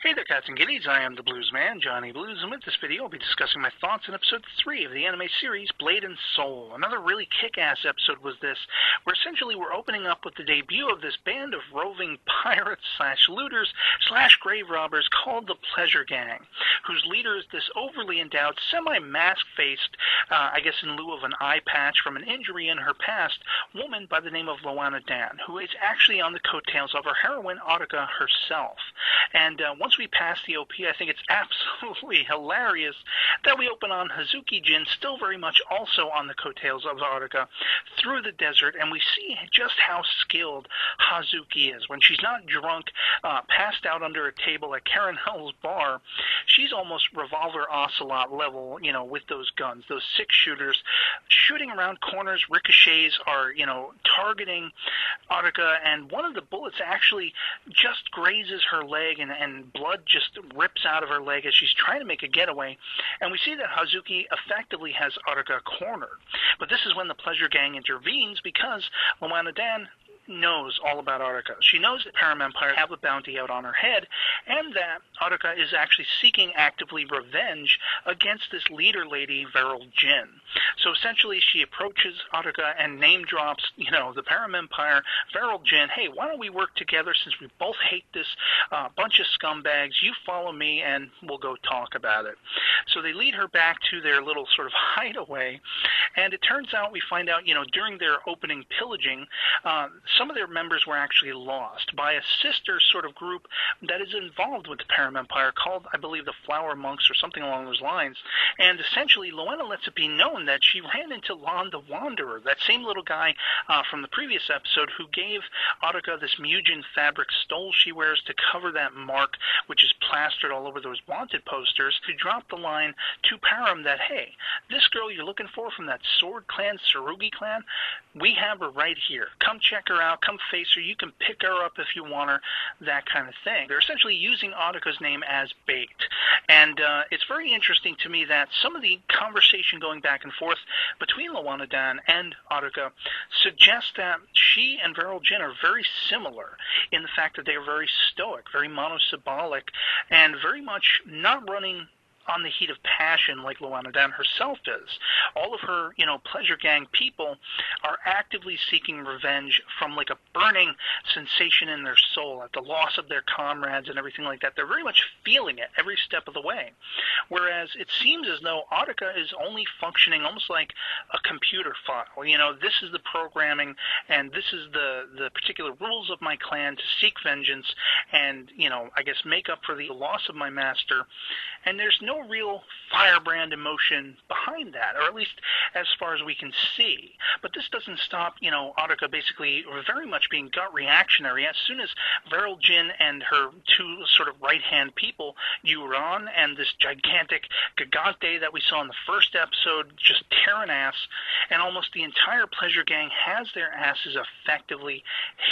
Hey there, cats and kitties. I am the Blues Man, Johnny Blues, and with this video I'll be discussing my thoughts on episode 3 of the anime series Blade and Soul. Another really kick-ass episode was this, where essentially we're opening up with the debut of this band of roving pirates slash looters slash grave robbers called the Pleasure Gang, whose leader is this overly endowed, semi-mask-faced, I guess in lieu of an eye patch from an injury in her past, woman by the name of Loana Dan, who is actually on the coattails of her heroine, Audica herself. And once we pass the OP, I think it's absolutely hilarious that we open on Hazuki Jin, still very much also on the coattails of Audica, through the desert, and we see just how skilled Hazuki is. When she's not drunk, passed out under a table at Karen Hell's bar, she's almost Revolver Ocelot level, with those guns, those six-shooters, shooting around corners. Ricochets are, targeting Audica, and one of the bullets actually just grazes her leg, and blood just rips out of her leg as she's trying to make a getaway. And we see that Hazuki effectively has Audica cornered. But this is when the Pleasure Gang intervenes, because Loana Dan knows all about Audica. She knows that Paramempire have a bounty out on her head, and that Audica is actually seeking actively revenge against this leader lady, Veryl Jin. So essentially she approaches Audica and name drops, the Paramempire, Veryl Jin, hey, why don't we work together since we both hate this bunch of scumbags? You follow me and we'll go talk about it. So they lead her back to their little sort of hideaway, and it turns out, we find out, during their opening pillaging, some of their members were actually lost by a sister sort of group that is involved with the Paramempire called, I believe, the Flower Monks or something along those lines. And essentially, Loana lets it be known that she ran into Lon the Wanderer, that same little guy from the previous episode who gave Audica this Mugen fabric stole she wears to cover that mark, which is plastered all over those wanted posters, to drop the line to Param that, hey, this girl you're looking for from that Sword Clan, Tsurugi Clan, we have her right here. Come check her out, come face her, you can pick her up if you want her, that kind of thing. They're essentially using Audica's name as bait. And it's very interesting to me that some of the conversation going back and forth between Loana Dan and Audica suggests that she and Veryl Jin are very similar in the fact that they are very stoic, very monosyllabic, and very much not running on the heat of passion like Loana Dan herself is. All of her, Pleasure Gang people are actively seeking revenge from like a burning sensation in their soul at the loss of their comrades and everything like that. They're very much feeling it every step of the way. Whereas it seems as though Audica is only functioning almost like a computer file. This is the programming, and this is the particular rules of my clan to seek vengeance and, I guess make up for the loss of my master. And there's no real firebrand emotion behind that, or at least as far as we can see. But this doesn't stop, Audica basically very much being gut reactionary. As soon as Veryl Jin and her two sort of right-hand people, Yuran and this gigantic Gigante that we saw in the first episode, just tearing ass, and almost the entire Pleasure Gang has their asses effectively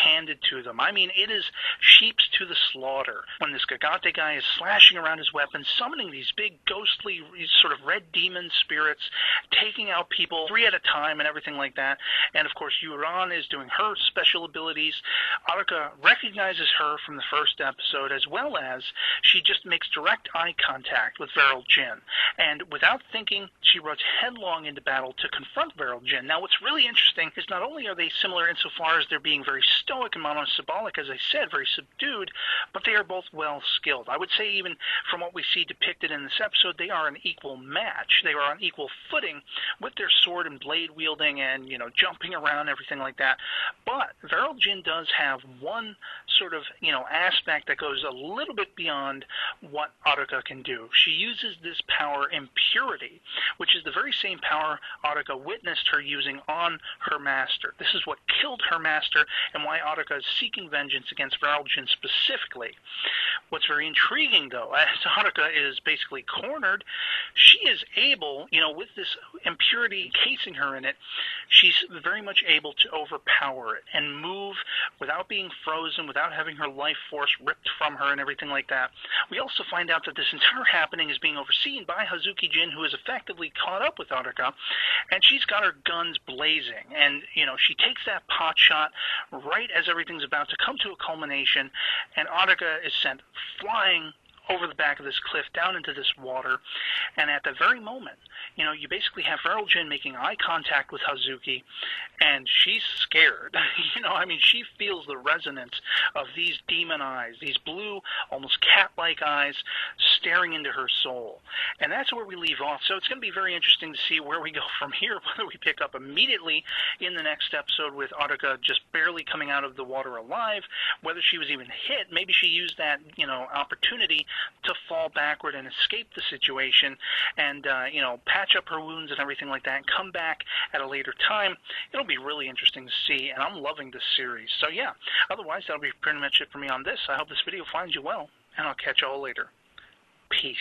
handed to them. I mean, it is sheeps to the slaughter when this Gigante guy is slashing around his weapon, summoning these big ghostly sort of red demon spirits, taking out people 3 at a time and everything like that. And of course Yuran is doing her special abilities. Audica recognizes her from the first episode, as well as she just makes direct eye contact with Veryl Jin, and without thinking she runs headlong into battle to confront Veryl Jin. Now what's really interesting is not only are they similar insofar as they're being very stoic and monosyllabic, as I said, very subdued, but they are both well skilled. I would say even from what we see depicted in this episode, they are an equal match. They are on equal footing with their sword and blade wielding and, jumping around, everything like that. But Veryl Jin does have one sort of, aspect that goes a little bit beyond what Audica can do. She uses this power, impurity, which is the very same power Audica witnessed her using on her master. This is what killed her master and why Audica is seeking vengeance against Veryl Jin specifically. What's very intriguing, though, as Audica is basically cornered, she is able, with this impurity casing her in it, she's very much able to overpower it and move without being frozen, without having her life force ripped from her and everything like that. We also find out that this entire happening is being overseen by Hazuki Jin, who is effectively caught up with Audica, and she's got her guns blazing. And, she takes that pot shot right as everything's about to come to a culmination, and Audica is sent flying over the back of this cliff down into this water, and at the very moment, you basically have Feral Jin making eye contact with Hazuki, and she's scared. She feels the resonance of these demon eyes, these blue, almost cat-like eyes staring into her soul. And that's where we leave off. So it's going to be very interesting to see where we go from here, whether we pick up immediately in the next episode with Aruka just barely coming out of the water alive, whether she was even hit. Maybe she used that, opportunity to fall backward and escape the situation and, patch up her wounds and everything like that and come back at a later time. It'll be really interesting to see, and I'm loving this series. So, yeah, otherwise, that'll be pretty much it for me on this. I hope this video finds you well, and I'll catch you all later. Peace.